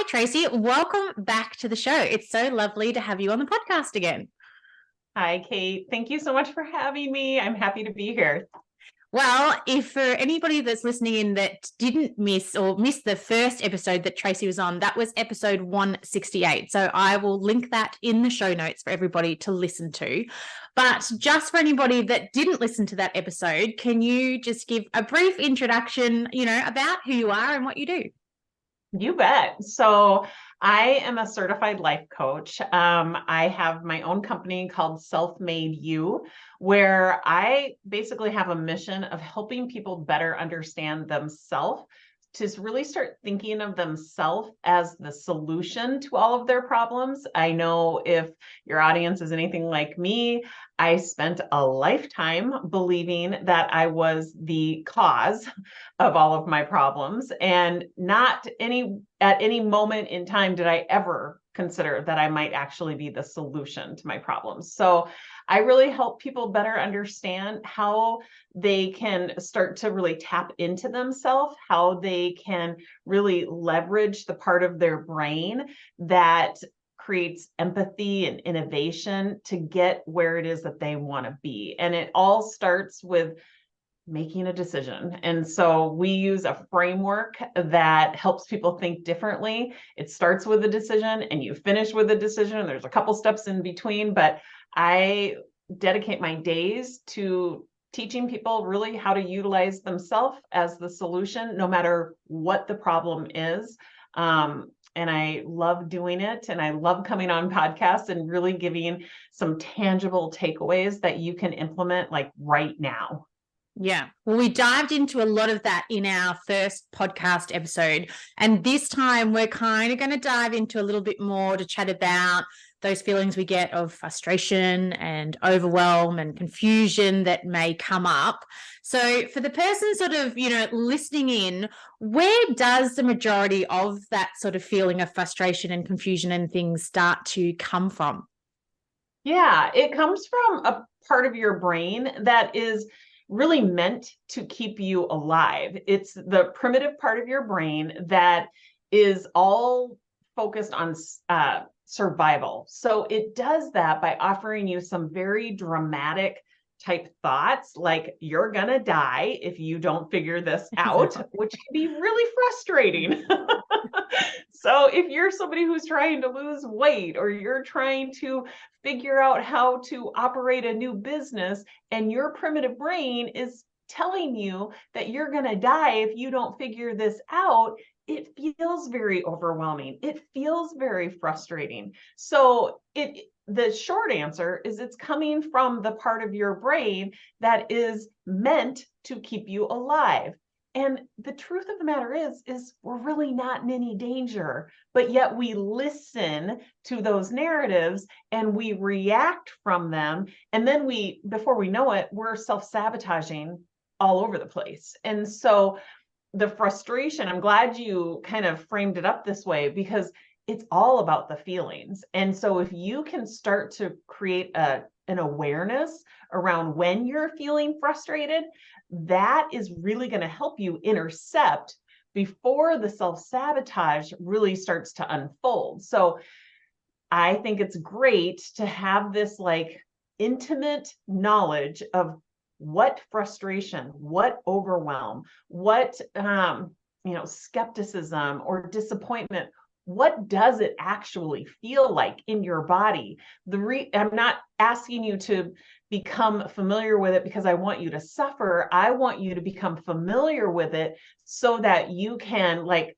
Hi, Tracy. Welcome back to the show. It's so lovely to have you on the podcast again. Hi, Kate. Thank you so much for having me. I'm happy to be here. Well, if for anybody that's listening in that didn't miss or missed the first episode that Tracy was on, that was episode 168. So I will link that in the show notes for everybody to listen to. But just for anybody that didn't listen to that episode, can you just give a brief introduction, about who you are and what you do? You bet. So I am a certified life coach. I have my own company called Self-Made You, where I basically have a mission of helping people better understand themselves, to really start thinking of themselves as the solution to all of their problems. I know if your audience is anything like me, I spent a lifetime believing that I was the cause of all of my problems, and not at any moment in time did I ever consider that I might actually be the solution to my problems. So I really help people better understand how they can start to really tap into themselves, how they can really leverage the part of their brain that creates empathy and innovation to get where it is that they want to be. And it all starts with making a decision. And so we use a framework that helps people think differently. It starts with a decision and you finish with a decision. There's a couple steps in between, but I dedicate my days to teaching people really how to utilize themselves as the solution, no matter what the problem is. And I love doing it. And I love coming on podcasts and really giving some tangible takeaways that you can implement like right now. Yeah. Well, we dived into a lot of that in our first podcast episode. And this time we're kind of going to dive into a little bit more to chat about those feelings we get of frustration and overwhelm and confusion that may come up. So for the person sort of, listening in, where does the majority of that sort of feeling of frustration and confusion and things start to come from? Yeah, it comes from a part of your brain that is really meant to keep you alive. It's the primitive part of your brain that is all focused on survival. So it does that by offering you some very dramatic type thoughts like you're gonna die if you don't figure this out, which can be really frustrating. So if you're somebody who's trying to lose weight, or you're trying to figure out how to operate a new business, and your primitive brain is telling you that you're going to die if you don't figure this out, it feels very overwhelming. It feels very frustrating. So the short answer is it's coming from the part of your brain that is meant to keep you alive. And the truth of the matter is we're really not in any danger, but yet we listen to those narratives and we react from them. And then before we know it, we're self-sabotaging all over the place. And so the frustration, I'm glad you kind of framed it up this way, because it's all about the feelings. And so if you can start to create an awareness around when you're feeling frustrated, that is really going to help you intercept before the self-sabotage really starts to unfold. So I think it's great to have this like intimate knowledge of what frustration, what overwhelm, what skepticism or disappointment, what does it actually feel like in your body? I'm not asking you to become familiar with it because I want you to suffer. I want you to become familiar with it so that you can like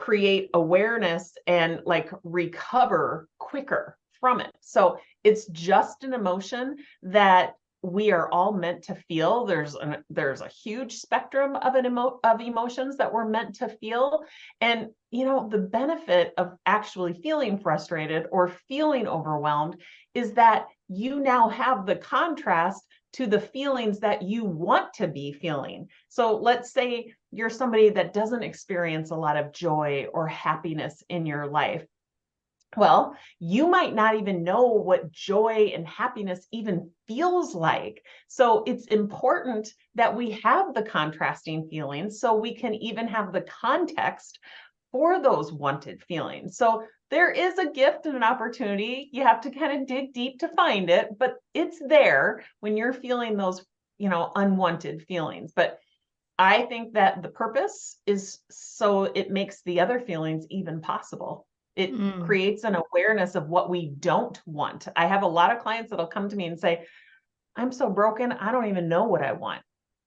create awareness and like recover quicker from it. So it's just an emotion that we are all meant to feel. There's a huge spectrum of of emotions that we're meant to feel. And the benefit of actually feeling frustrated or feeling overwhelmed is that you now have the contrast to the feelings that you want to be feeling. So let's say you're somebody that doesn't experience a lot of joy or happiness in your life. Well, you might not even know what joy and happiness even feels like. So it's important that we have the contrasting feelings so we can even have the context for those wanted feelings. So there is a gift and an opportunity. You have to kind of dig deep to find it, but it's there when you're feeling those, unwanted feelings. But I think that the purpose is so it makes the other feelings even possible. It creates an awareness of what we don't want. I have a lot of clients that'll come to me and say, I'm so broken, I don't even know what I want.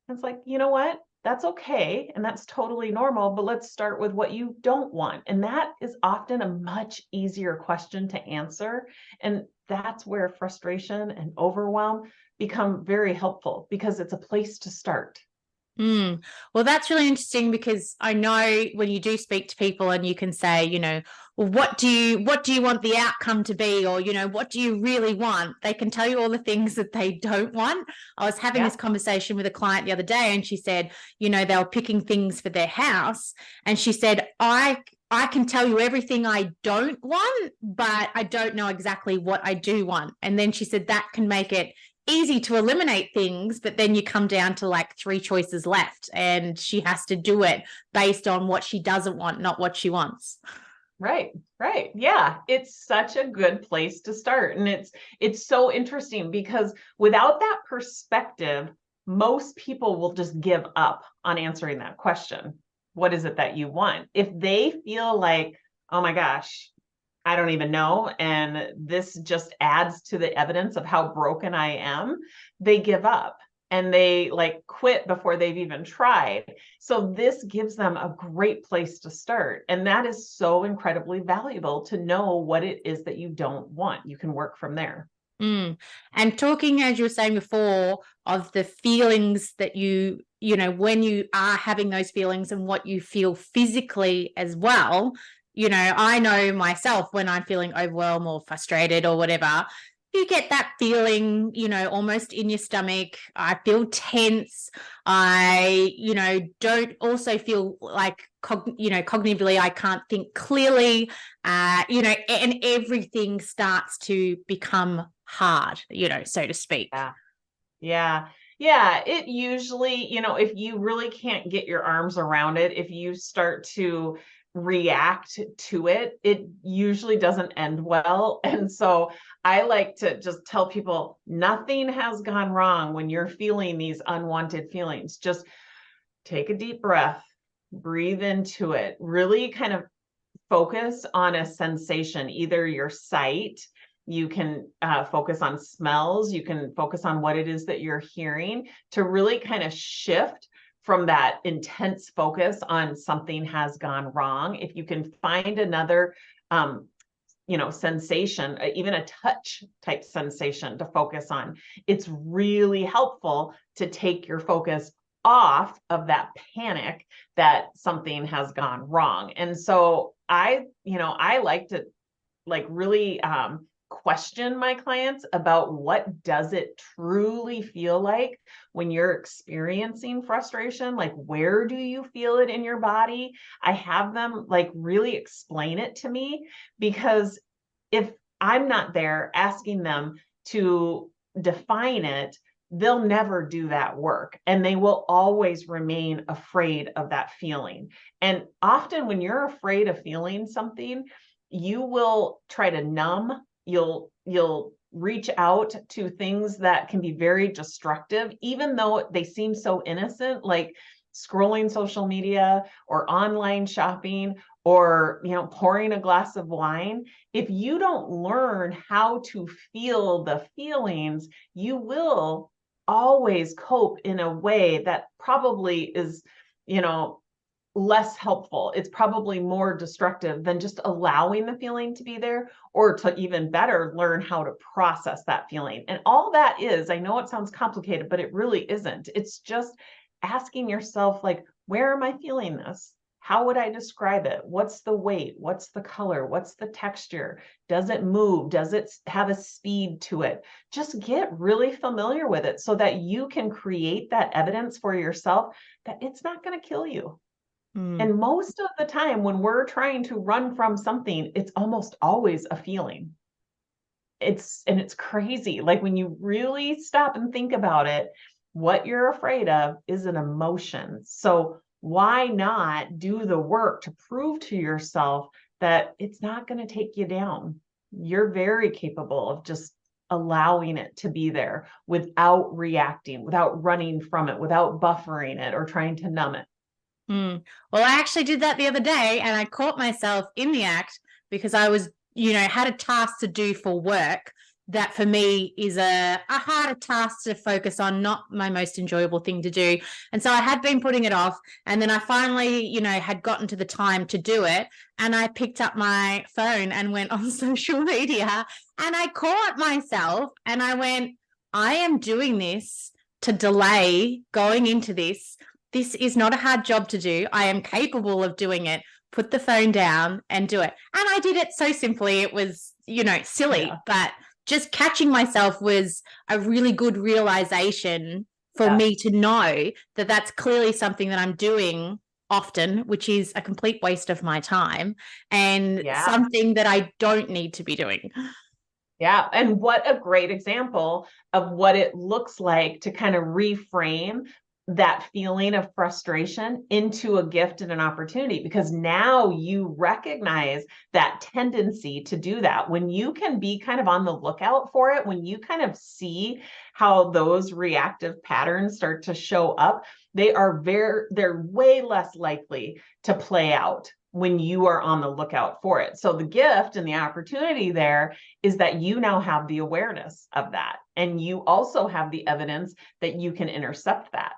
And it's like, you know what? That's okay. And that's totally normal. But let's start with what you don't want. And that is often a much easier question to answer. And that's where frustration and overwhelm become very helpful because it's a place to start. Well, that's really interesting because I know when you do speak to people and you can say, well, what do you want the outcome to be? Or, what do you really want? They can tell you all the things that they don't want. I was having this conversation with a client the other day and she said, they were picking things for their house. And she said, I can tell you everything I don't want, but I don't know exactly what I do want. And then she said that can make it easy to eliminate things, but then you come down to like 3 choices left and she has to do it based on what she doesn't want, not what she wants. Right. Yeah. It's such a good place to start. And it's so interesting because without that perspective, most people will just give up on answering that question. What is it that you want? If they feel like, oh my gosh, I don't even know, and this just adds to the evidence of how broken I am, they give up and they quit before they've even tried. So this gives them a great place to start. And that is so incredibly valuable to know what it is that you don't want. You can work from there. And talking, as you were saying before, of the feelings that when you are having those feelings and what you feel physically as well, I know myself when I'm feeling overwhelmed or frustrated or whatever, you get that feeling, almost in your stomach. I feel tense. I, don't also feel like, cognitively, I can't think clearly, and everything starts to become hard, so to speak. Yeah. It usually, if you really can't get your arms around it, if you start to react to it, it usually doesn't end well. And so I like to just tell people nothing has gone wrong when you're feeling these unwanted feelings. Just take a deep breath, breathe into it, really kind of focus on a sensation, either your sight. You can focus on smells. You can focus on what it is that you're hearing to really kind of shift from that intense focus on something has gone wrong. If you can find another, sensation, even a touch type sensation to focus on, it's really helpful to take your focus off of that panic that something has gone wrong. And so I like to really question my clients about what does it truly feel like when you're experiencing frustration. Like, where do you feel it in your body? I have them really explain it to me, because if I'm not there asking them to define it, they'll never do that work and they will always remain afraid of that feeling. And often when you're afraid of feeling something, you will try to numb. You'll reach out to things that can be very destructive, even though they seem so innocent, like scrolling social media or online shopping or pouring a glass of wine. If you don't learn how to feel the feelings, you will always cope in a way that probably is less helpful. It's probably more destructive than just allowing the feeling to be there, or to even better learn how to process that feeling. And all that is, I know it sounds complicated, but it really isn't. It's just asking yourself, where am I feeling this? How would I describe it? What's the weight? What's the color? What's the texture? Does it move? Does it have a speed to it? Just get really familiar with it so that you can create that evidence for yourself that it's not going to kill you. And most of the time when we're trying to run from something, it's almost always a feeling. It's crazy. When you really stop and think about it, what you're afraid of is an emotion. So why not do the work to prove to yourself that it's not going to take you down? You're very capable of just allowing it to be there without reacting, without running from it, without buffering it or trying to numb it. Well, I actually did that the other day, and I caught myself in the act because I was, had a task to do for work that for me is a harder task to focus on, not my most enjoyable thing to do. And so I had been putting it off. And then I finally, had gotten to the time to do it. And I picked up my phone and went on social media, and I caught myself and I went, I am doing this to delay going into this. This is not a hard job to do. I am capable of doing it. Put the phone down and do it. And I did it so simply. It was, silly, but just catching myself was a really good realization for me to know that that's clearly something that I'm doing often, which is a complete waste of my time and something that I don't need to be doing. Yeah. And what a great example of what it looks like to kind of reframe that feeling of frustration into a gift and an opportunity, because now you recognize that tendency to do that. When you can be kind of on the lookout for it, when you kind of see how those reactive patterns start to show up, they're way less likely to play out when you are on the lookout for it. So the gift and the opportunity there is that you now have the awareness of that. And you also have the evidence that you can intercept that.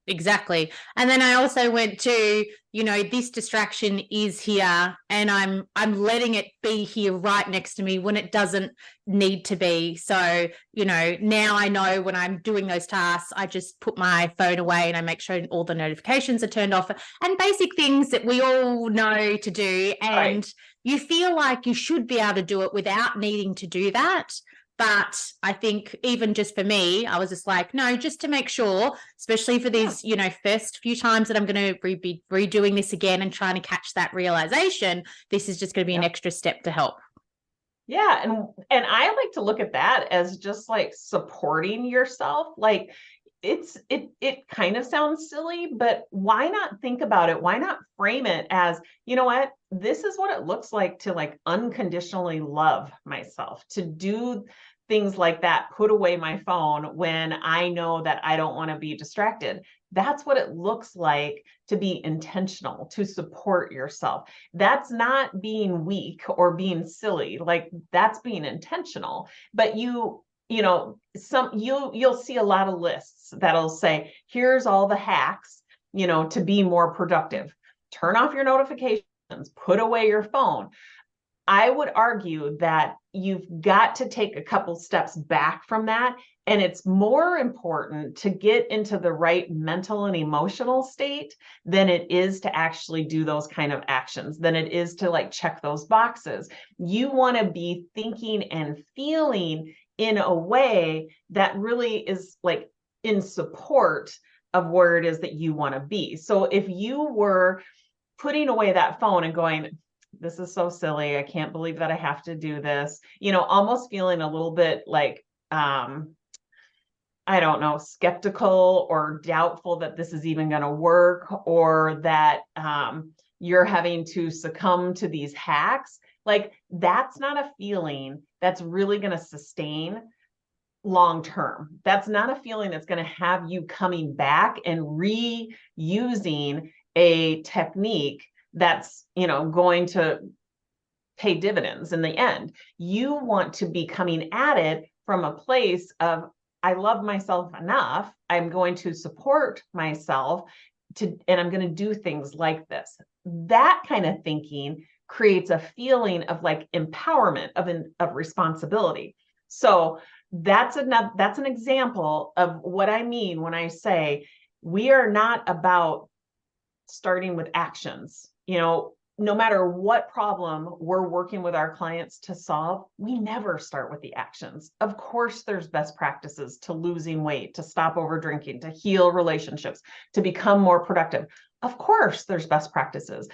Exactly. And then I also went to, this distraction is here, and I'm letting it be here right next to me when it doesn't need to be. So, now I know when I'm doing those tasks, I just put my phone away and I make sure all the notifications are turned off, and basic things that we all know to do. And you feel like you should be able to do it without needing to do that. But I think even just for me, I was just like, no, just to make sure, especially for these, first few times that I'm going to be redoing this again and trying to catch that realization, this is just going to be an extra step to help. Yeah. And I like to look at that as just like supporting yourself. Like it kind of sounds silly, but why not think about it? Why not frame it as, you know what, this is what it looks like to like unconditionally love myself, to do things like that, put away my phone when I know that I don't want to be distracted. That's what it looks like to be intentional, to support yourself. That's not being weak or being silly. Like that's being intentional. But you'll see a lot of lists that'll say, here's all the hacks, to be more productive. Turn off your notifications, put away your phone. I would argue that you've got to take a couple steps back from that. And it's more important to get into the right mental and emotional state than it is to actually do those kind of actions, than it is to like check those boxes. You want to be thinking and feeling in a way that really is like in support of where it is that you want to be. So if you were putting away that phone and going, this is so silly, I can't believe that I have to do this, almost feeling a little bit like, I don't know, skeptical or doubtful that this is even going to work, or that you're having to succumb to these hacks. Like that's not a feeling that's really going to sustain long term. That's not a feeling that's going to have you coming back and reusing a technique that's, going to pay dividends in the end. You want to be coming at it from a place of, I love myself enough, I'm going to support myself and I'm going to do things like this. That kind of thinking creates a feeling of like empowerment of responsibility. So that's an example of what I mean when I say we are not about starting with actions. No matter what problem we're working with our clients to solve, we never start with the actions. Of course, there's best practices to losing weight, to stop over drinking, to heal relationships, to become more productive. Of course, there's best practices.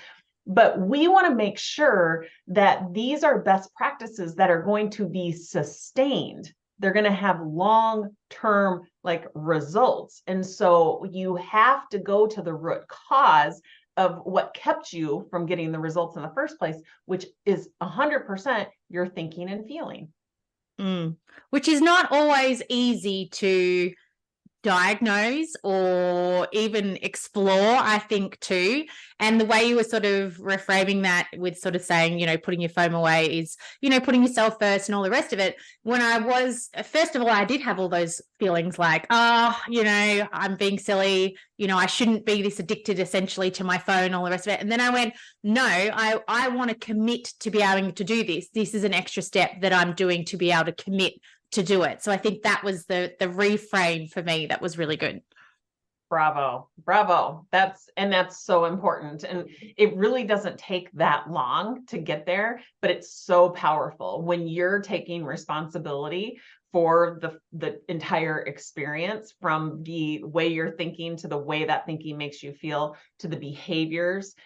But we want to make sure that these are best practices that are going to be sustained, they're going to have long-term like results. And so you have to go to the root cause of what kept you from getting the results in the first place, which is 100% your thinking and feeling. Which is not always easy to diagnose or even explore, I think, too. And the way you were sort of reframing that with sort of saying, putting your phone away is, putting yourself first and all the rest of it. When I was, first of all, I did have all those feelings like, I'm being silly, I shouldn't be this addicted essentially to my phone, all the rest of it. And then I went, no, I want to commit to be able to do this. This is an extra step that I'm doing to be able to commit to do it. So I think that was the reframe for me. That was really good. Bravo. That's so important. And it really doesn't take that long to get there, but it's so powerful when you're taking responsibility for the entire experience, from the way you're thinking to the way that thinking makes you feel to the behaviors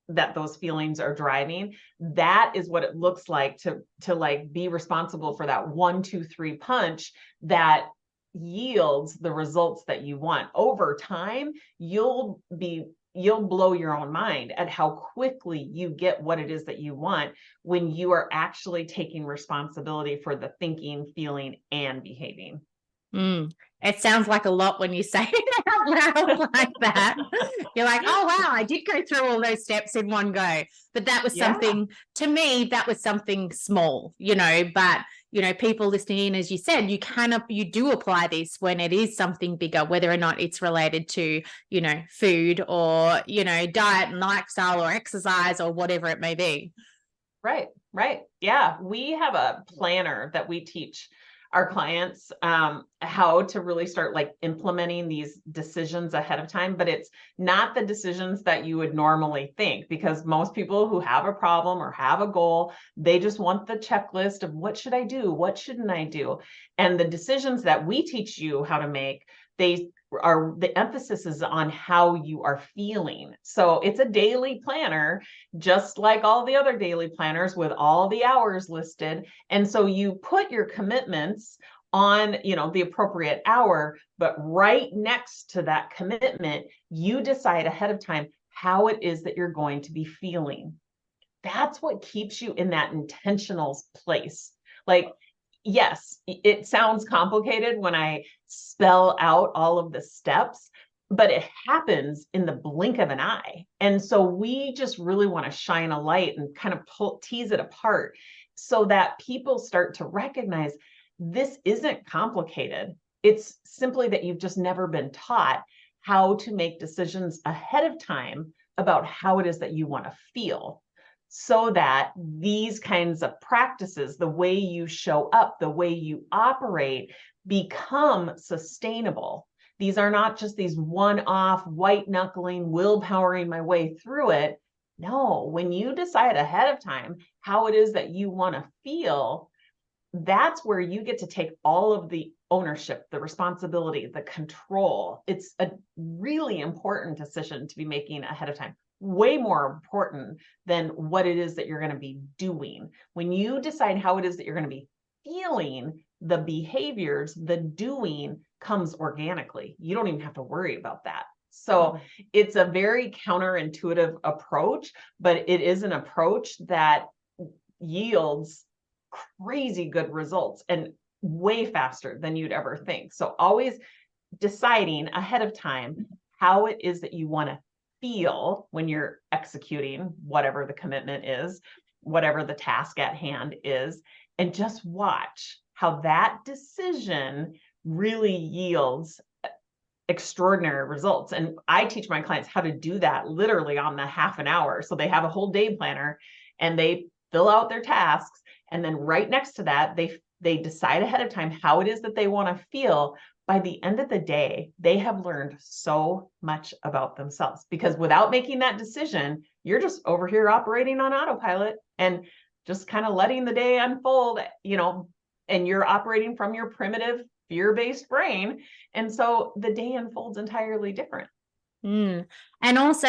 that those feelings are driving. That is what it looks like to like be responsible for that 1, 2, 3 punch that yields the results that you want. Over time, you'll blow your own mind at how quickly you get what it is that you want when you are actually taking responsibility for the thinking, feeling, and behaving. It sounds like a lot when you say it out loud like that. You're like, oh, wow, I did go through all those steps in one go. But that was something, to me, that was something small, but, people listening in, as you said, you do apply this when it is something bigger, whether or not it's related to, food or, diet and lifestyle or exercise or whatever it may be. Right. Yeah. We have a planner that we teach our clients how to really start like implementing these decisions ahead of time, but it's not the decisions that you would normally think, because most people who have a problem or have a goal, they just want the checklist of what should I do? What shouldn't I do? And the decisions that we teach you how to make, the emphasis is on how you are feeling. So it's a daily planner, just like all the other daily planners with all the hours listed. And so you put your commitments on, the appropriate hour, but right next to that commitment, you decide ahead of time how it is that you're going to be feeling. That's what keeps you in that intentional place. Like, yes, it sounds complicated when I spell out all of the steps, but it happens in the blink of an eye. And so we just really want to shine a light and kind of tease it apart so that people start to recognize this isn't complicated. It's simply that you've just never been taught how to make decisions ahead of time about how it is that you want to feel, so that these kinds of practices, the way you show up, the way you operate, become sustainable. These are not just these one-off white knuckling, willpowering my way through it. No, when you decide ahead of time how it is that you want to feel, that's where you get to take all of the ownership, the responsibility, the control. It's a really important decision to be making ahead of time. Way more important than what it is that you're going to be doing. When you decide how it is that you're going to be feeling, the behaviors, the doing comes organically. You don't even have to worry about that. So it's a very counterintuitive approach, but it is an approach that yields crazy good results and way faster than you'd ever think. So always deciding ahead of time how it is that you want to feel when you're executing whatever the commitment is, whatever the task at hand is, and just watch how that decision really yields extraordinary results. And I teach my clients how to do that literally on the half an hour. So they have a whole day planner and they fill out their tasks. And then right next to that, they decide ahead of time how it is that they want to feel. By the end of the day, they have learned so much about themselves, because without making that decision, you're just over here operating on autopilot and just kind of letting the day unfold, and you're operating from your primitive fear-based brain. And so the day unfolds entirely different. Mm. And also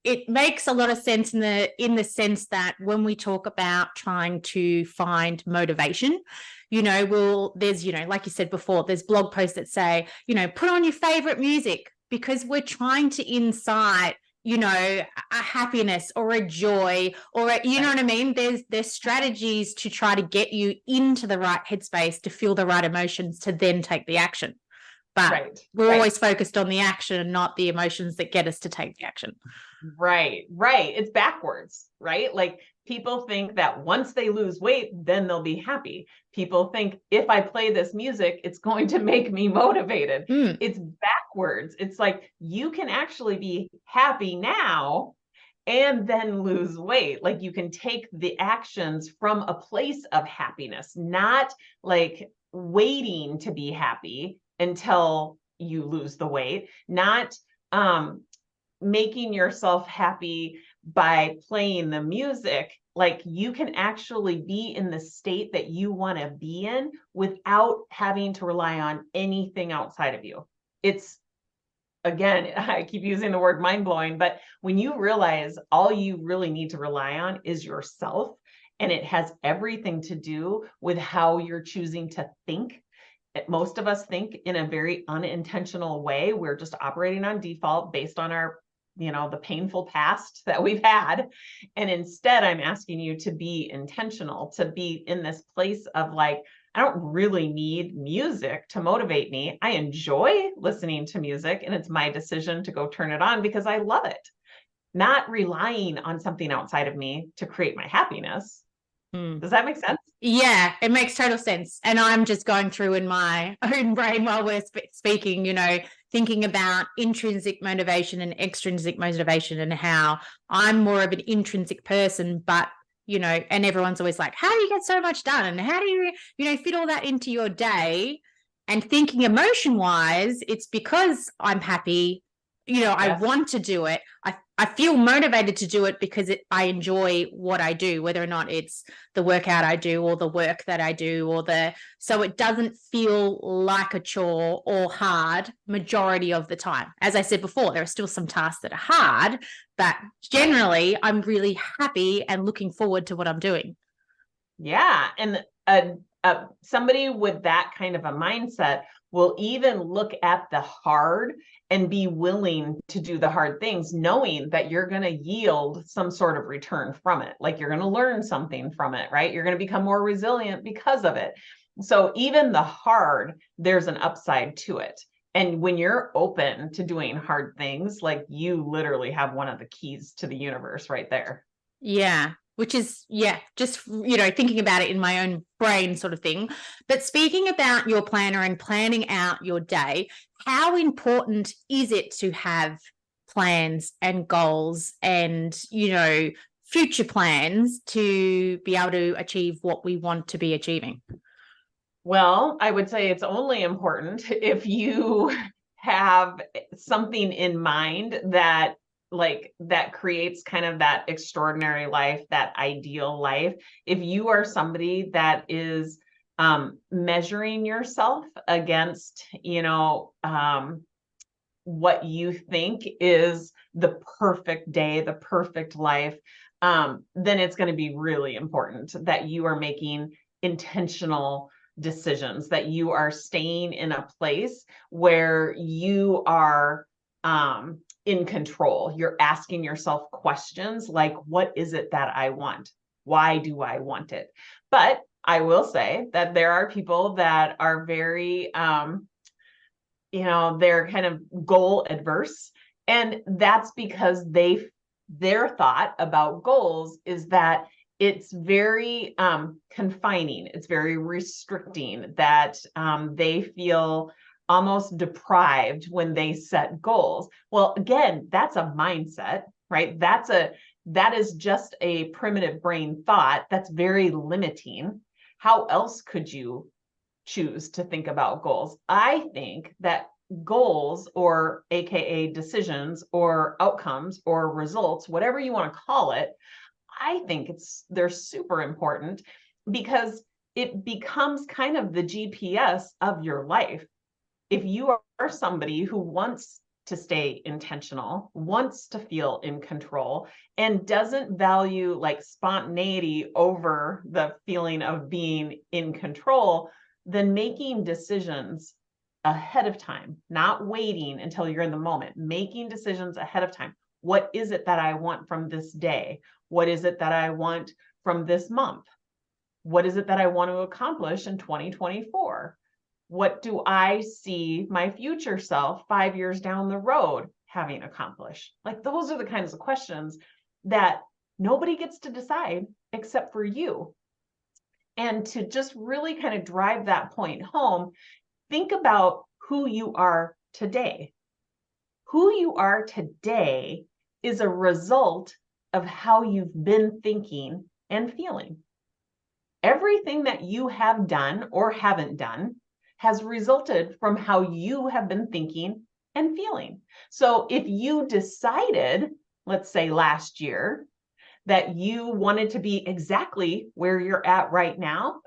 it makes a lot of sense in the sense that when we talk about trying to find motivation, there's, like you said before, there's blog posts that say, put on your favorite music, because we're trying to incite, a happiness or a joy or you know what I mean? There's strategies to try to get you into the right headspace to feel the right emotions to then take the action. But we're always focused on the action, not the emotions that get us to take the action. Right. It's backwards, right? Like people think that once they lose weight, then they'll be happy. People think if I play this music, it's going to make me motivated. It's backwards. It's like you can actually be happy now and then lose weight. Like you can take the actions from a place of happiness, not like waiting to be happy until you lose the weight, not making yourself happy by playing the music. Like you can actually be in the state that you want to be in without having to rely on anything outside of you. It's, again, I keep using the word mind-blowing, but when you realize all you really need to rely on is yourself, and it has everything to do with how you're choosing to think. Most of us think in a very unintentional way. We're just operating on default based on our, the painful past that we've had. And instead, I'm asking you to be intentional, to be in this place of like, I don't really need music to motivate me. I enjoy listening to music, and it's my decision to go turn it on because I love it, not relying on something outside of me to create my happiness. Does that make sense? Yeah, it makes total sense. And I'm just going through in my own brain while we're speaking, thinking about intrinsic motivation and extrinsic motivation, and how I'm more of an intrinsic person, but, and everyone's always like, how do you get so much done? And how do you, fit all that into your day? And thinking emotion wise, it's because I'm happy. I want to do it. I feel motivated to do it because I enjoy what I do, whether or not it's the workout I do or the work that I do, so it doesn't feel like a chore or hard majority of the time. As I said before, there are still some tasks that are hard, but generally I'm really happy and looking forward to what I'm doing. Yeah. And somebody with that kind of a mindset will even look at the hard and be willing to do the hard things, knowing that you're going to yield some sort of return from it. Like you're going to learn something from it, right? You're going to become more resilient because of it. So even the hard, there's an upside to it. And when you're open to doing hard things, like you literally have one of the keys to the universe right there. Yeah. Which is, just, thinking about it in my own brain sort of thing. But speaking about your planner and planning out your day, how important is it to have plans and goals and, future plans to be able to achieve what we want to be achieving? Well, I would say it's only important if you have something in mind that creates kind of that extraordinary life, that ideal life. If you are somebody that is measuring yourself against, what you think is the perfect day, the perfect life, then it's going to be really important that you are making intentional decisions, that you are staying in a place where you are in control. You're asking yourself questions like, what is it that I want? Why do I want it? But I will say that there are people that are very, they're kind of goal adverse. And that's because their thought about goals is that it's very confining. It's very restricting, that they feel almost deprived when they set goals. Well, again, that's a mindset, right? That is just a primitive brain thought that's very limiting. How else could you choose to think about goals? I think that goals, or AKA decisions or outcomes or results, whatever you want to call it, I think they're super important because it becomes kind of the GPS of your life. If you are somebody who wants to stay intentional, wants to feel in control, and doesn't value like spontaneity over the feeling of being in control, then making decisions ahead of time, not waiting until you're in the moment, making decisions ahead of time. What is it that I want from this day? What is it that I want from this month? What is it that I want to accomplish in 2024? What do I see my future self 5 years down the road having accomplished? Like, those are the kinds of questions that nobody gets to decide except for you. And to just really kind of drive that point home, think about who you are today. Who you are today is a result of how you've been thinking and feeling. Everything that you have done or haven't done has resulted from how you have been thinking and feeling. So if you decided, let's say last year, that you wanted to be exactly where you're at right now,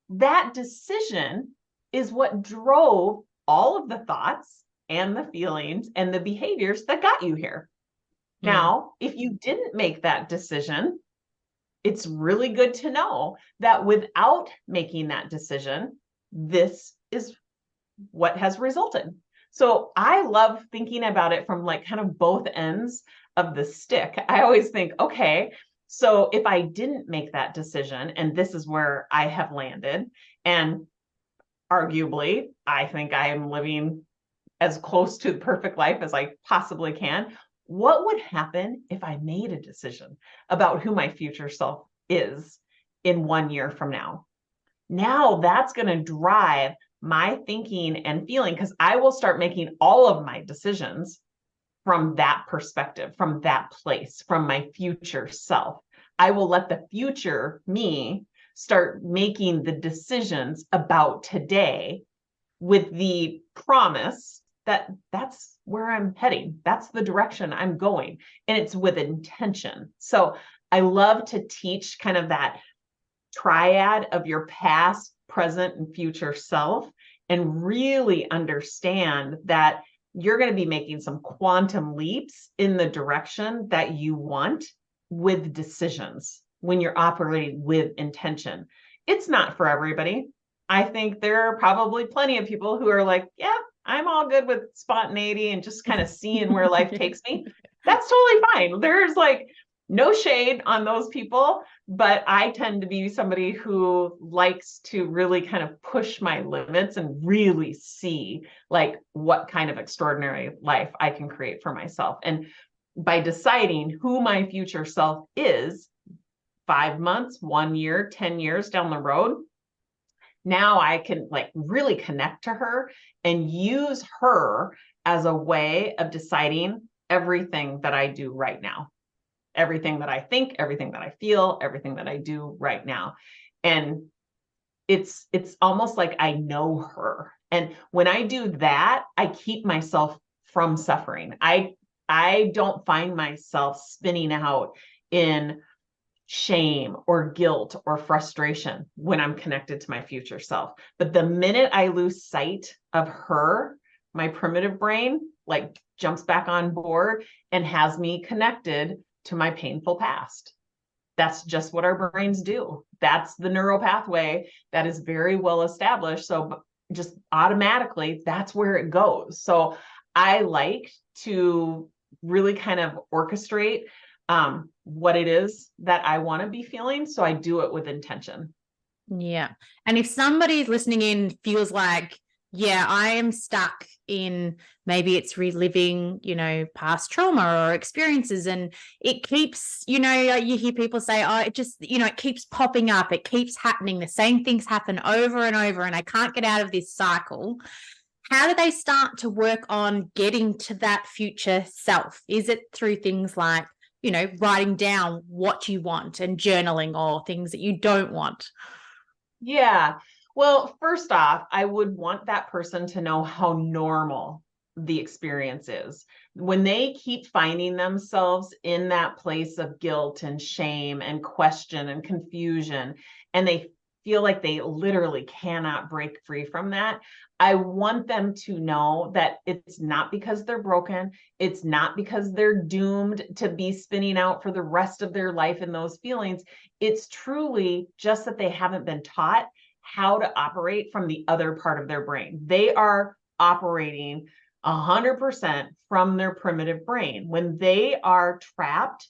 that decision is what drove all of the thoughts and the feelings and the behaviors that got you here. Now, if you didn't make that decision, it's really good to know that without making that decision, this is what has resulted. So I love thinking about it from like kind of both ends of the stick. I always think, okay, so if I didn't make that decision, and this is where I have landed, and arguably, I think I am living as close to the perfect life as I possibly can. What would happen if I made a decision about who my future self is in 1 year from now? Now that's going to drive my thinking and feeling, because I will start making all of my decisions from that perspective, from that place, from my future self. I will let the future me start making the decisions about today with the promise that that's where I'm heading. That's the direction I'm going. And it's with intention. So I love to teach kind of that triad of your past, present, and future self, and really understand that you're going to be making some quantum leaps in the direction that you want with decisions when you're operating with intention. It's not for everybody. I think there are probably plenty of people who are like, yeah, I'm all good with spontaneity and just kind of seeing where life takes me. That's totally fine. There's like no shade on those people, but I tend to be somebody who likes to really kind of push my limits and really see like what kind of extraordinary life I can create for myself. And by deciding who my future self is 5 months, 1 year, 10 years down the road, now I can like really connect to her and use her as a way of deciding everything that I do right now. Everything that I think, everything that I feel, everything that I do right now. And it's almost like I know her. And when I do that, I keep myself from suffering. I don't find myself spinning out in shame or guilt or frustration when I'm connected to my future self. But the minute I lose sight of her, my primitive brain like jumps back on board and has me connected to my painful past. That's just what our brains do. That's the neural pathway that is very well established. So just automatically, that's where it goes. So I like to really kind of orchestrate what it is that I want to be feeling. So I do it with intention. Yeah. And if somebody listening in feels like, yeah, I am stuck in, maybe it's reliving, past trauma or experiences, and it keeps, you hear people say, oh, it just, it keeps popping up. It keeps happening. The same things happen over and over, and I can't get out of this cycle. How do they start to work on getting to that future self? Is it through things like, writing down what you want and journaling, or things that you don't want? Yeah. Well, first off, I would want that person to know how normal the experience is. When they keep finding themselves in that place of guilt and shame and question and confusion, and they feel like they literally cannot break free from that. I want them to know that it's not because they're broken. It's not because they're doomed to be spinning out for the rest of their life in those feelings. It's truly just that they haven't been taught how to operate from the other part of their brain. They are operating 100% from their primitive brain. When they are trapped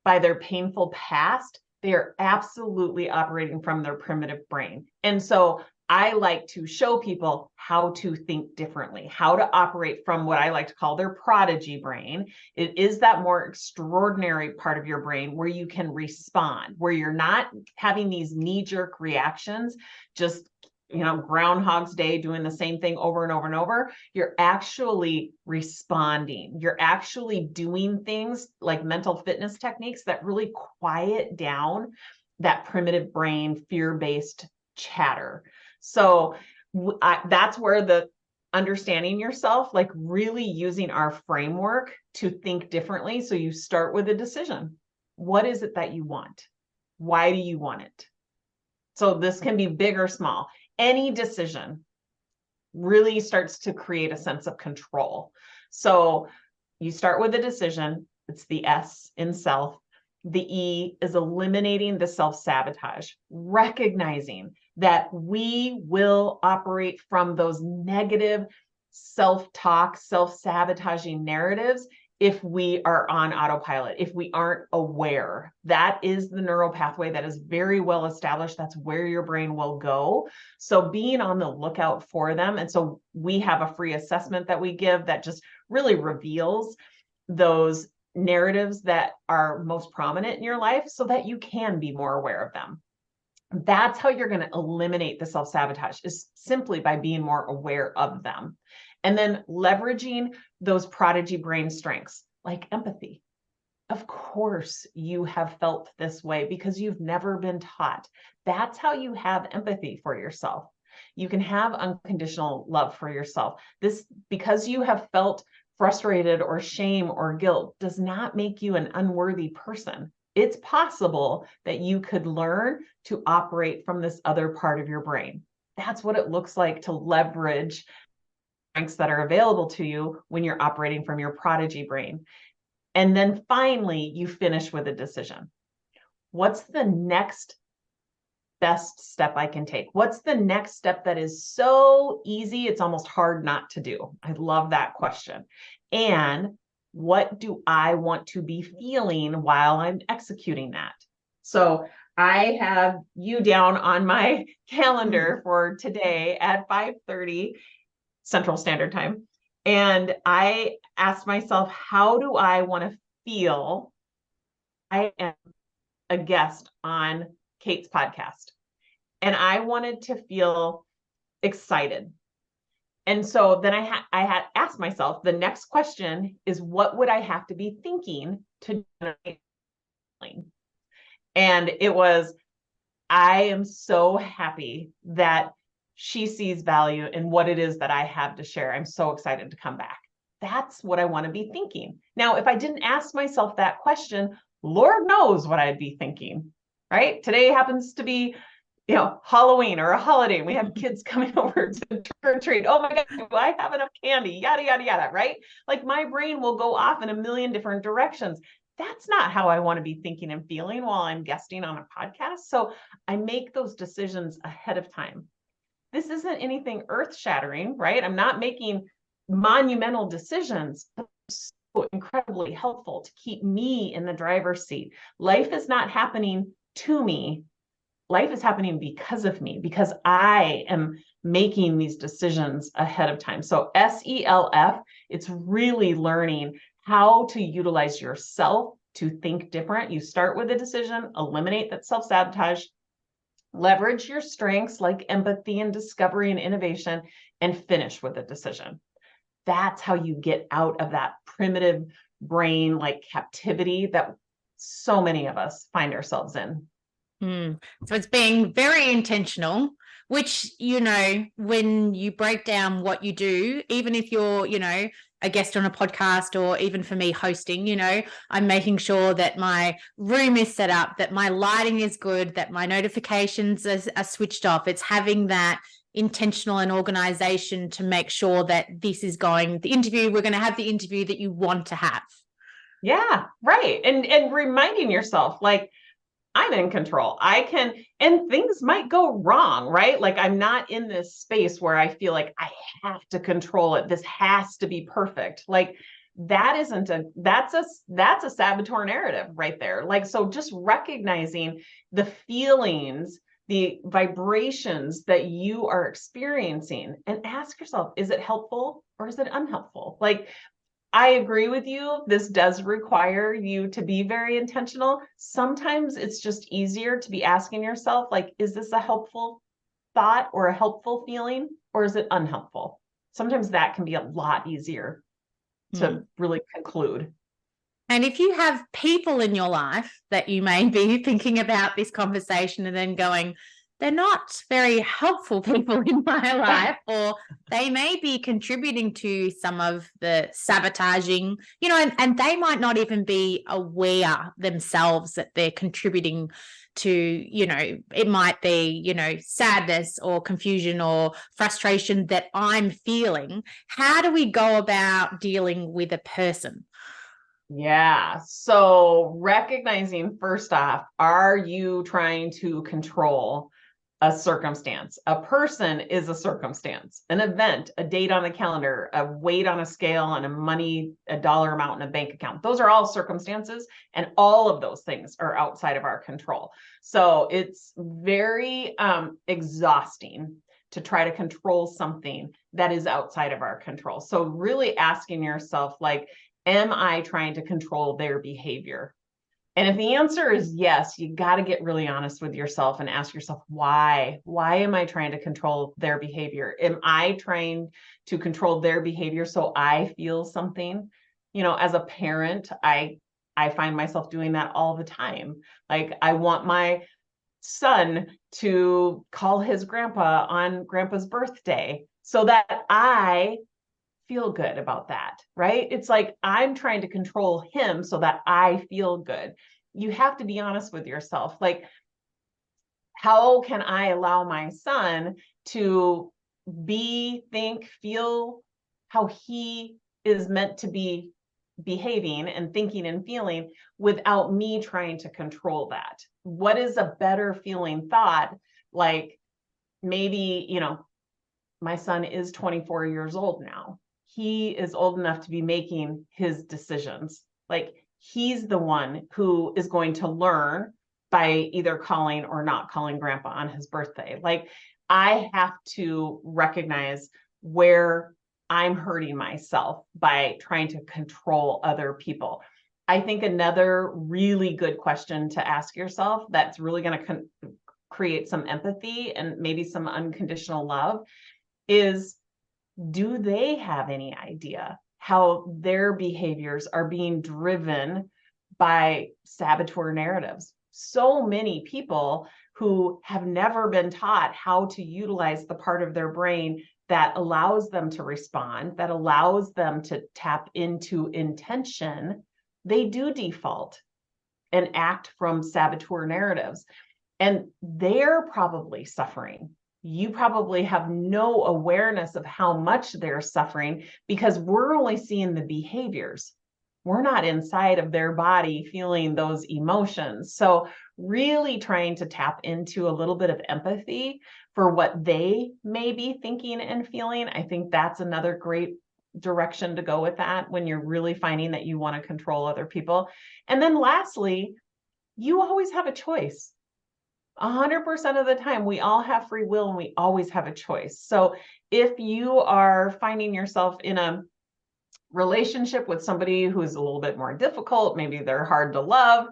by their painful past, they are absolutely operating from their primitive brain. And so I like to show people how to think differently, how to operate from what I like to call their prodigy brain. It is that more extraordinary part of your brain where you can respond, where you're not having these knee-jerk reactions, just Groundhog's Day doing the same thing over and over and over. You're actually responding. You're actually doing things like mental fitness techniques that really quiet down that primitive brain, fear-based chatter. So that's where the understanding yourself, like really using our framework to think differently. So you start with a decision. What is it that you want? Why do you want it? So this can be big or small. Any decision really starts to create a sense of control. So you start with a decision. It's the S in self. The E is eliminating the self-sabotage, recognizing that we will operate from those negative self-talk, self-sabotaging narratives if we are on autopilot, if we aren't aware. That is the neural pathway that is very well established. That's where your brain will go. So being on the lookout for them. And so we have a free assessment that we give that just really reveals those narratives that are most prominent in your life so that you can be more aware of them. That's how you're going to eliminate the self-sabotage, is simply by being more aware of them. And then leveraging those prodigy brain strengths like empathy. Of course, you have felt this way because you've never been taught. That's how you have empathy for yourself. You can have unconditional love for yourself. This, because you have felt frustrated or shame or guilt, does not make you an unworthy person. It's possible that you could learn to operate from this other part of your brain. That's what it looks like to leverage strengths that are available to you when you're operating from your prodigy brain. And then finally, you finish with a decision. What's the next best step I can take? What's the next step that is so easy, it's almost hard not to do? I love that question. And what do I want to be feeling while I'm executing that? So I have you down on my calendar for today at 5:30 Central Standard Time. And I asked myself, how do I want to feel? I am a guest on Kate's podcast, and I wanted to feel excited. And so then I had asked myself, the next question is, what would I have to be thinking to generate feeling? And it was, I am so happy that she sees value in what it is that I have to share. I'm so excited to come back. That's what I want to be thinking. Now, if I didn't ask myself that question, Lord knows what I'd be thinking, right? Today happens to be, Halloween or a holiday, and we have kids coming over to trick or treat. Oh my God, do I have enough candy? Yada, yada, yada, right? Like my brain will go off in a million different directions. That's not how I want to be thinking and feeling while I'm guesting on a podcast. So I make those decisions ahead of time. This isn't anything earth-shattering, right? I'm not making monumental decisions, but so incredibly helpful to keep me in the driver's seat. Life is not happening to me. Life is happening because of me, because I am making these decisions ahead of time. So SELF, it's really learning how to utilize yourself to think different. You start with a decision, eliminate that self-sabotage, leverage your strengths like empathy and discovery and innovation, and finish with a decision. That's how you get out of that primitive brain like captivity that so many of us find ourselves in. So it's being very intentional, which, when you break down what you do, even if you're, a guest on a podcast, or even for me hosting, I'm making sure that my room is set up, that my lighting is good, that my notifications are switched off. It's having that intentional and organization to make sure that this is we're going to have the interview that you want to have. Yeah, right. And reminding yourself, like, I'm in control. And things might go wrong, right? Like, I'm not in this space where I feel like I have to control it. This has to be perfect. Like, that's a saboteur narrative right there. Like, so just recognizing the feelings, the vibrations that you are experiencing, and ask yourself, is it helpful or is it unhelpful? Like, I agree with you. This does require you to be very intentional. Sometimes it's just easier to be asking yourself, like, is this a helpful thought or a helpful feeling, or is it unhelpful? Sometimes that can be a lot easier to really conclude. And if you have people in your life that you may be thinking about this conversation and then going, they're not very helpful people in my life, or they may be contributing to some of the sabotaging, and they might not even be aware themselves that they're contributing to, it might be, sadness or confusion or frustration that I'm feeling. How do we go about dealing with a person? Yeah. So recognizing, first off, are you trying to control a circumstance? A person is a circumstance, an event, a date on the calendar, a weight on a scale, and a dollar amount in a bank account. Those are all circumstances, and all of those things are outside of our control. So it's very exhausting to try to control something that is outside of our control. So really asking yourself, like, am I trying to control their behavior? And if the answer is yes, you got to get really honest with yourself and ask yourself, why? Why am I trying to control their behavior? Am I trying to control their behavior so I feel something? As a parent, I find myself doing that all the time. Like, I want my son to call his grandpa on grandpa's birthday so that I feel good about that, right? It's like I'm trying to control him so that I feel good. You have to be honest with yourself. Like, how can I allow my son to think, feel how he is meant to be behaving and thinking and feeling without me trying to control that? What is a better feeling thought? Like, maybe, my son is 24 years old now. He is old enough to be making his decisions. Like, he's the one who is going to learn by either calling or not calling grandpa on his birthday. Like, I have to recognize where I'm hurting myself by trying to control other people. I think another really good question to ask yourself that's really going to create some empathy and maybe some unconditional love is, do they have any idea how their behaviors are being driven by saboteur narratives? So many people who have never been taught how to utilize the part of their brain that allows them to respond, that allows them to tap into intention, they do default and act from saboteur narratives. And they're probably suffering. You probably have no awareness of how much they're suffering because we're only seeing the behaviors. We're not inside of their body feeling those emotions. So really trying to tap into a little bit of empathy for what they may be thinking and feeling. I think that's another great direction to go with that when you're really finding that you want to control other people. And then lastly, you always have a choice. 100% of the time, we all have free will and we always have a choice. So if you are finding yourself in a relationship with somebody who's a little bit more difficult, maybe they're hard to love,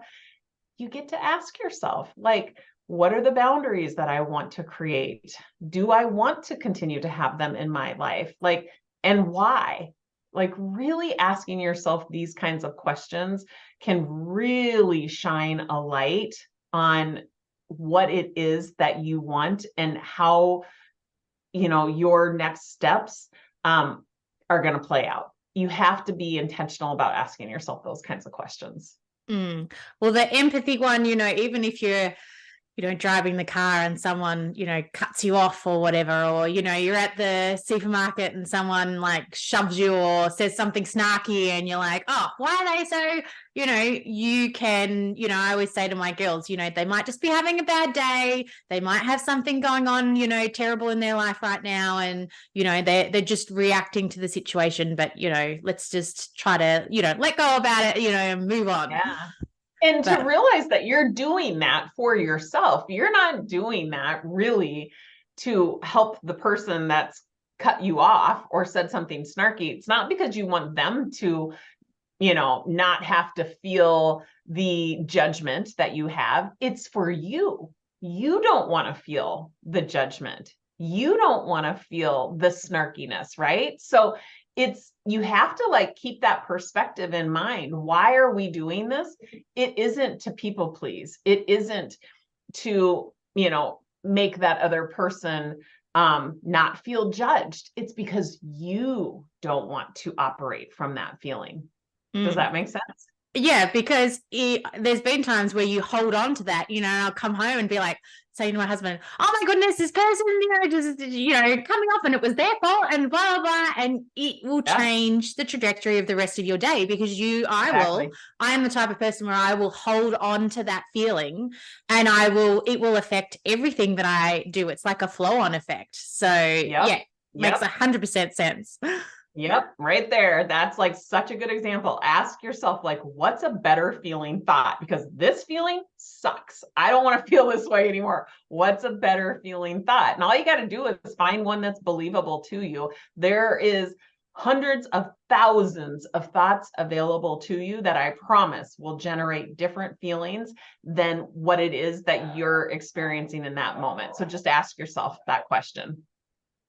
you get to ask yourself, like, what are the boundaries that I want to create? Do I want to continue to have them in my life? Like, and why? Like, really asking yourself these kinds of questions can really shine a light on what it is that you want and how, your next steps are going to play out. you have to be intentional about asking yourself those kinds of questions. Well, the empathy one, even if you're driving the car and someone, cuts you off or whatever, or, you're at the supermarket and someone like shoves you or says something snarky and you're like, oh, why are they so, you can, I always say to my girls, they might just be having a bad day. They might have something going on, terrible in their life right now. And, they're just reacting to the situation, but, let's just try to, let go about it, and move on. Yeah. And to realize that you're doing that for yourself. You're not doing that really to help the person that's cut you off or said something snarky. It's not because you want them to, not have to feel the judgment that you have. It's for you. You don't want to feel the judgment. You don't want to feel the snarkiness, right? So you have to keep that perspective in mind. Why are we doing this? It isn't to people please. It isn't to, make that other person not feel judged. It's because you don't want to operate from that feeling. Does that make sense? Yeah, because there's been times where you hold on to that, I'll come home and be like, saying to my husband, oh my goodness, this person, just, coming off and it was their fault and blah, blah, blah. And it will change the trajectory of the rest of your day because I am the type of person where I will hold on to that feeling and it will affect everything that I do. It's like a flow on effect. So makes 100% sense. Yep, right there. That's such a good example. Ask yourself, what's a better feeling thought? Because this feeling sucks. I don't want to feel this way anymore. What's a better feeling thought? And all you got to do is find one that's believable to you. There is hundreds of thousands of thoughts available to you that I promise will generate different feelings than what it is that you're experiencing in that moment. So just ask yourself that question.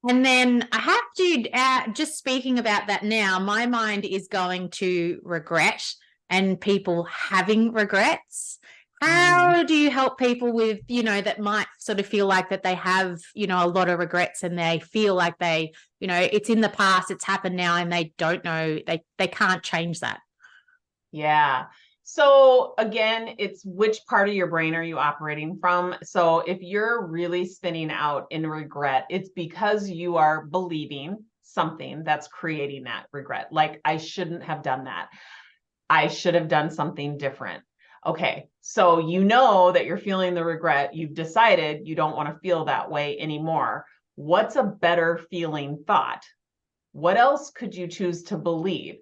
And then I have to, just speaking about that now, my mind is going to regret and people having regrets. How do you help people with, that might sort of feel like that they have, a lot of regrets and they feel like they, it's in the past, it's happened now and they don't know, they can't change that. Yeah. So again, it's which part of your brain are you operating from? So if you're really spinning out in regret, it's because you are believing something that's creating that regret. Like, I shouldn't have done that. I should have done something different. Okay, so you know that you're feeling the regret. You've decided you don't want to feel that way anymore. What's a better feeling thought? What else could you choose to believe?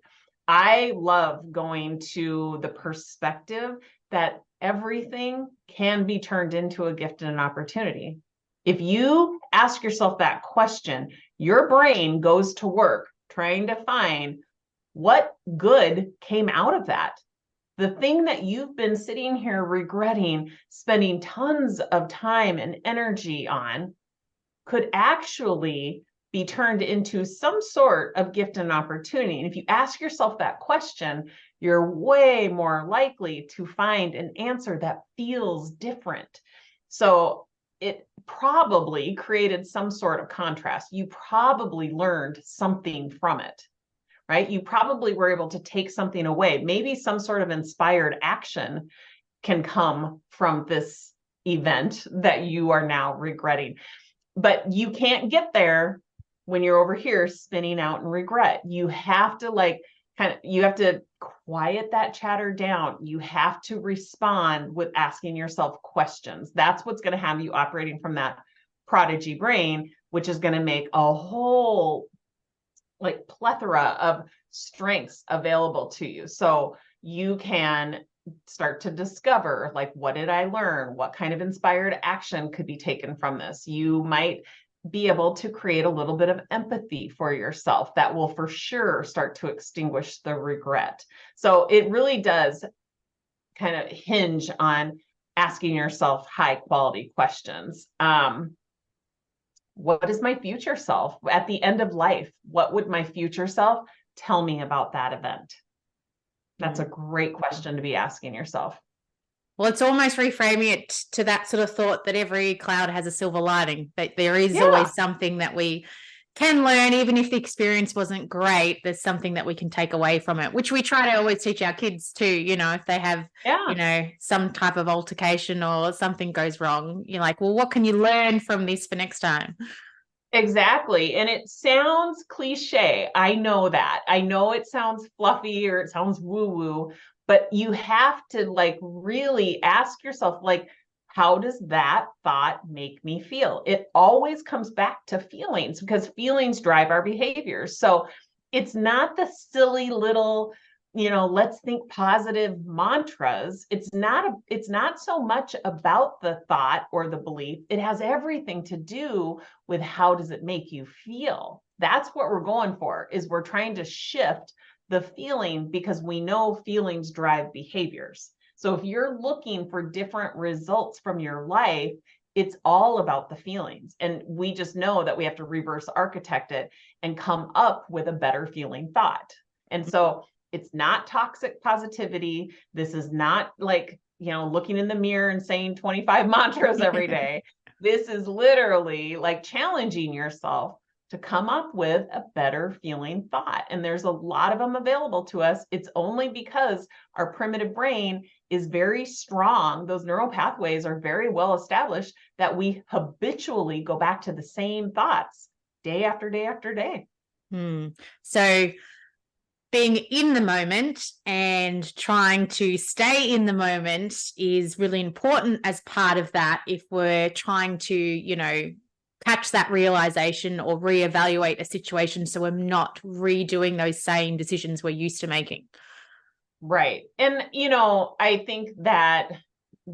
I love going to the perspective that everything can be turned into a gift and an opportunity. If you ask yourself that question, your brain goes to work trying to find what good came out of that. The thing that you've been sitting here regretting, spending tons of time and energy on, could actually be turned into some sort of gift and opportunity. And if you ask yourself that question, you're way more likely to find an answer that feels different. So it probably created some sort of contrast. You probably learned something from it, right? You probably were able to take something away. Maybe some sort of inspired action can come from this event that you are now regretting. But you can't get there when you're over here spinning out in regret. You have to you have to quiet that chatter down. You have to respond with asking yourself questions. That's what's going to have you operating from that prodigy brain, which is going to make a whole plethora of strengths available to you. So you can start to discover, what did I learn? What kind of inspired action could be taken from this? You might be able to create a little bit of empathy for yourself that will for sure start to extinguish the regret. So it really does kind of hinge on asking yourself high quality questions. What is my future self at the end of life? What would my future self tell me about that event? That's a great question to be asking yourself. Well, it's almost reframing it to that sort of thought that every cloud has a silver lining, that there is always something that we can learn, even if the experience wasn't great, there's something that we can take away from it, which we try to always teach our kids too. If they have, some type of altercation or something goes wrong, you're like, well, what can you learn from this for next time? Exactly. And it sounds cliche. I know that. I know it sounds fluffy or it sounds woo-woo, but you have to really ask yourself, how does that thought make me feel? It always comes back to feelings because feelings drive our behaviors. So it's not the silly little, let's think positive mantras. It's not so much about the thought or the belief. It has everything to do with how does it make you feel. That's what we're going for, is we're trying to shift the feeling because we know feelings drive behaviors. So if you're looking for different results from your life, it's all about the feelings. And we just know that we have to reverse architect it and come up with a better feeling thought. And so it's not toxic positivity. This is not looking in the mirror and saying 25 mantras every day. This is literally challenging yourself to come up with a better feeling thought. And there's a lot of them available to us. It's only because our primitive brain is very strong. Those neural pathways are very well established that we habitually go back to the same thoughts day after day after day. So being in the moment and trying to stay in the moment is really important as part of that if we're trying to, catch that realization or reevaluate a situation so we're not redoing those same decisions we're used to making. Right. And, I think that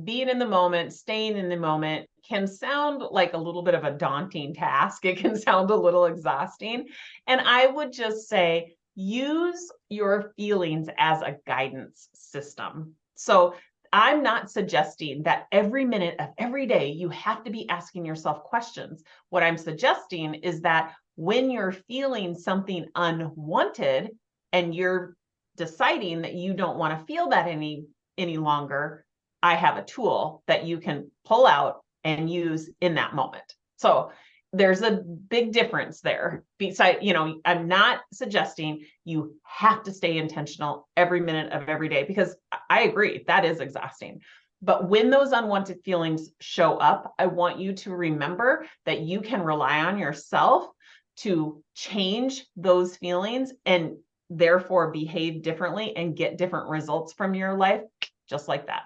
being in the moment, staying in the moment can sound like a little bit of a daunting task. It can sound a little exhausting. And I would just say, use your feelings as a guidance system. So I'm not suggesting that every minute of every day you have to be asking yourself questions. What I'm suggesting is that when you're feeling something unwanted and you're deciding that you don't want to feel that any longer, I have a tool that you can pull out and use in that moment. So there's a big difference there. Besides, I'm not suggesting you have to stay intentional every minute of every day, because I agree that is exhausting. But when those unwanted feelings show up, I want you to remember that you can rely on yourself to change those feelings and therefore behave differently and get different results from your life, just like that.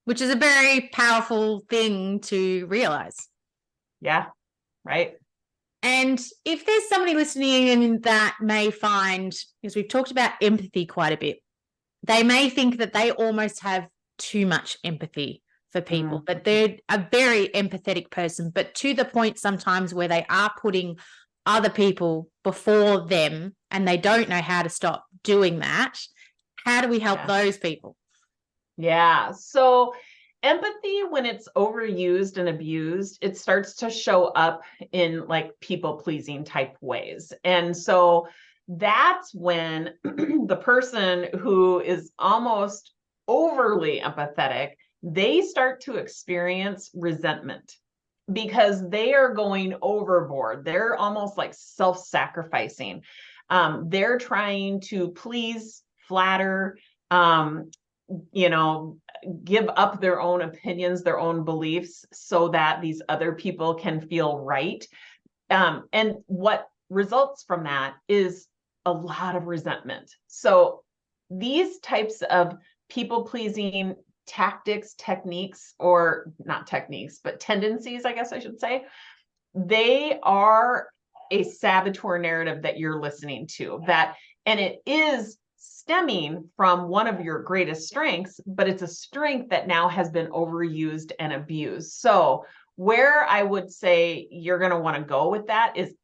Which is a very powerful thing to realize. Yeah. Right. And if there's somebody listening in that may find, because we've talked about empathy quite a bit, they may think that they almost have too much empathy for people, that they're a very empathetic person, but to the point sometimes where they are putting other people before them and they don't know how to stop doing that. How do we help those people? Yeah. So empathy, when it's overused and abused, it starts to show up in people pleasing type ways. And so that's when the person who is almost overly empathetic, they start to experience resentment because they are going overboard. They're almost like self-sacrificing. They're trying to please, flatter, give up their own opinions, their own beliefs, so that these other people can feel right. And what results from that is a lot of resentment. So these types of people-pleasing tactics, techniques, or not techniques, but tendencies, I guess I should say, they are a saboteur narrative that you're listening to. And it is stemming from one of your greatest strengths, but it's a strength that now has been overused and abused. So where I would say you're going to want to go with that is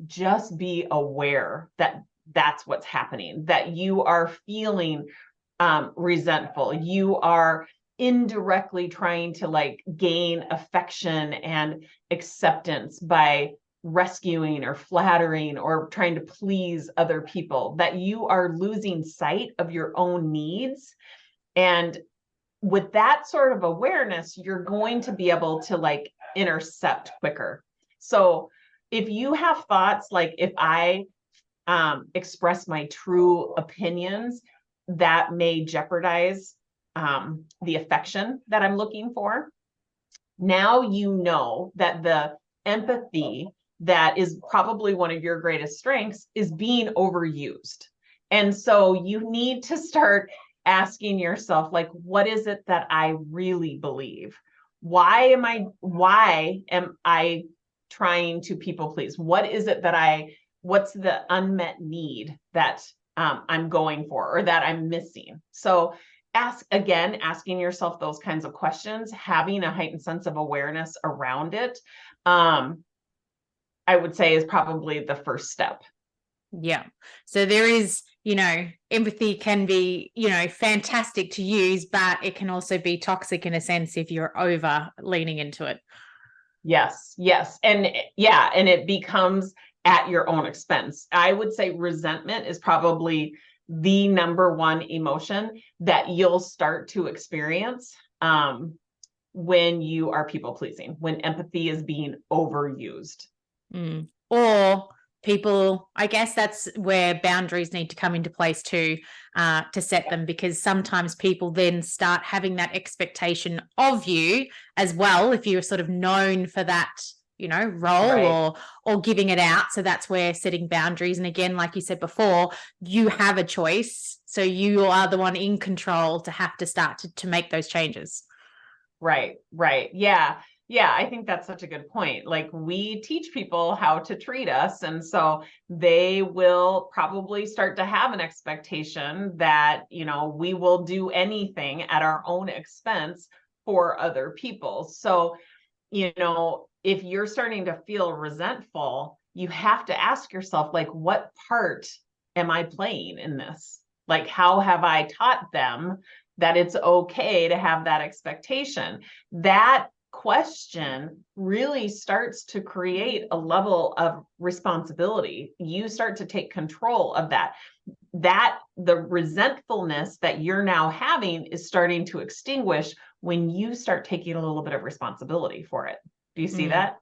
just be aware that that's what's happening, that you are feeling resentful. You are indirectly trying to gain affection and acceptance by rescuing or flattering or trying to please other people, that you are losing sight of your own needs. And with that sort of awareness, you're going to be able to intercept quicker. So if you have thoughts like, if I express my true opinions, that may jeopardize the affection that I'm looking for. Now you know that the empathy that is probably one of your greatest strengths is being overused. And so you need to start asking yourself, like, what is it that I really believe? Why am I trying to people please? What is it that what's the unmet need that I'm going for or that I'm missing? So asking yourself those kinds of questions, having a heightened sense of awareness around it, I would say is probably the first step. Yeah. So there is, empathy can be, fantastic to use, but it can also be toxic in a sense if you're over leaning into it. Yes. And it becomes at your own expense. I would say resentment is probably the number one emotion that you'll start to experience when you are people pleasing, when empathy is being overused. Or people, I guess that's where boundaries need to come into place too, to set them, because sometimes people then start having that expectation of you as well, if you're sort of known for that, role, Right. or giving it out. So that's where setting boundaries. And again, like you said before, you have a choice. So you are the one in control to have to start to make those changes. Right. Yeah. I think that's such a good point. Like, we teach people how to treat us. And so they will probably start to have an expectation that, we will do anything at our own expense for other people. So, if you're starting to feel resentful, you have to ask yourself, like, what part am I playing in this? Like, how have I taught them that it's okay to have that expectation? That question really starts to create a level of responsibility. You start to take control of that. The resentfulness that you're now having is starting to extinguish when you start taking a little bit of responsibility for it. Do you see that?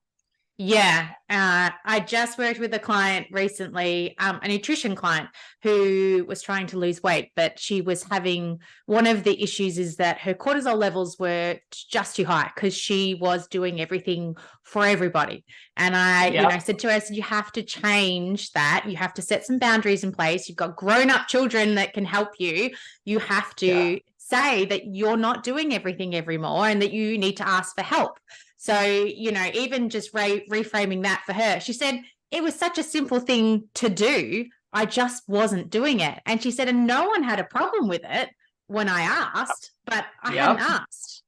Yeah. I just worked with a client recently, a nutrition client who was trying to lose weight, but she was having, one of the issues is that her cortisol levels were just too high because she was doing everything for everybody. And I said to her, you have to change that. You have to set some boundaries in place. You've got grown-up children that can help you. You have to say that you're not doing everything evermore and that you need to ask for help. So, even just reframing that for her, she said it was such a simple thing to do. I just wasn't doing it. And she said, and no one had a problem with it when I asked, but I hadn't asked.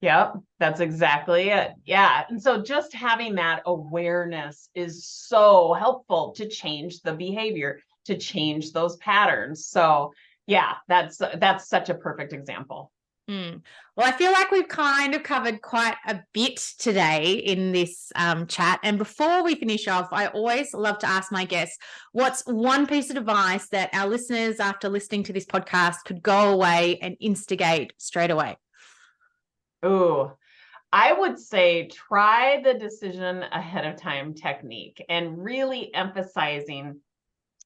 Yep, that's exactly it. Yeah. And so just having that awareness is so helpful to change the behavior, to change those patterns. So yeah, that's such a perfect example. Well, I feel like we've kind of covered quite a bit today in this chat. And before we finish off, I always love to ask my guests, what's one piece of advice that our listeners, after listening to this podcast, could go away and instigate straight away? Ooh, I would say try the decision ahead of time technique and really emphasizing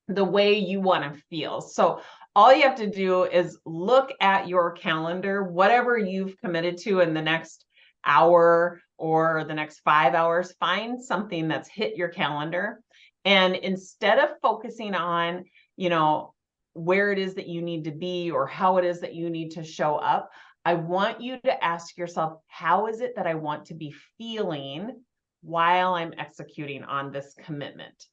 the way you want to feel. So all you have to do is look at your calendar, whatever you've committed to in the next hour or the next 5 hours, find something that's hit your calendar. And instead of focusing on, where it is that you need to be or how it is that you need to show up, I want you to ask yourself, how is it that I want to be feeling while I'm executing on this commitment?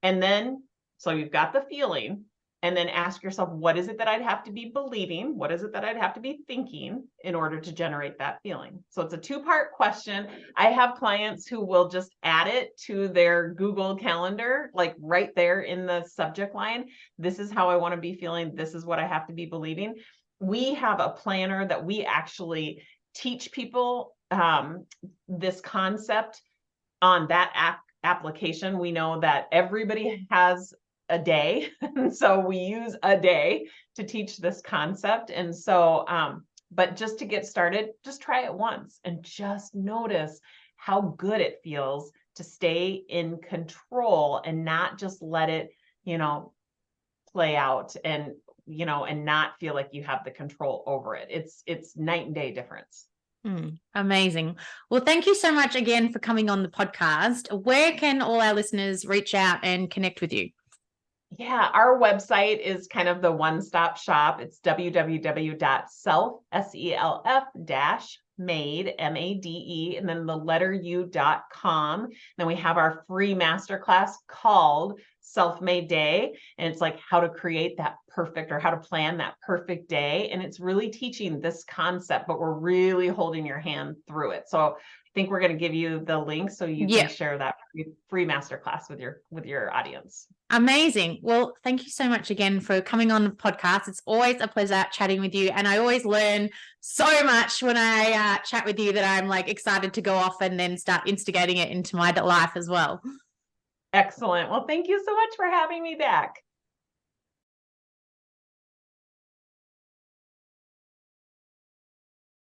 And then, so you've got the feeling, and then ask yourself, what is it that I'd have to be believing? What is it that I'd have to be thinking in order to generate that feeling? So it's a two-part question. I have clients who will just add it to their Google Calendar, like right there in the subject line. This is how I want to be feeling. This is what I have to be believing. We have a planner that we actually teach people this concept on that application. We know that everybody has a day. And so we use a day to teach this concept. And so, but just to get started, just try it once and just notice how good it feels to stay in control and not just let it, play out and, and not feel like you have the control over it. It's night and day difference. Amazing. Well, thank you so much again for coming on the podcast. Where can all our listeners reach out and connect with you? Yeah, our website is kind of the one-stop shop. It's www.self-made, M-A-D-E, and then the letter U.com. Then we have our free masterclass called Self-Made Day. And it's like how to create that perfect, or how to plan that perfect day. And it's really teaching this concept, but we're really holding your hand through it. So I think we're going to give you the link so you can share that free masterclass with your audience. Amazing. Well, thank you so much again for coming on the podcast. It's always a pleasure chatting with you. And I always learn so much when I chat with you that I'm like excited to go off and then start instigating it into my life as well. Excellent. Well, thank you so much for having me back.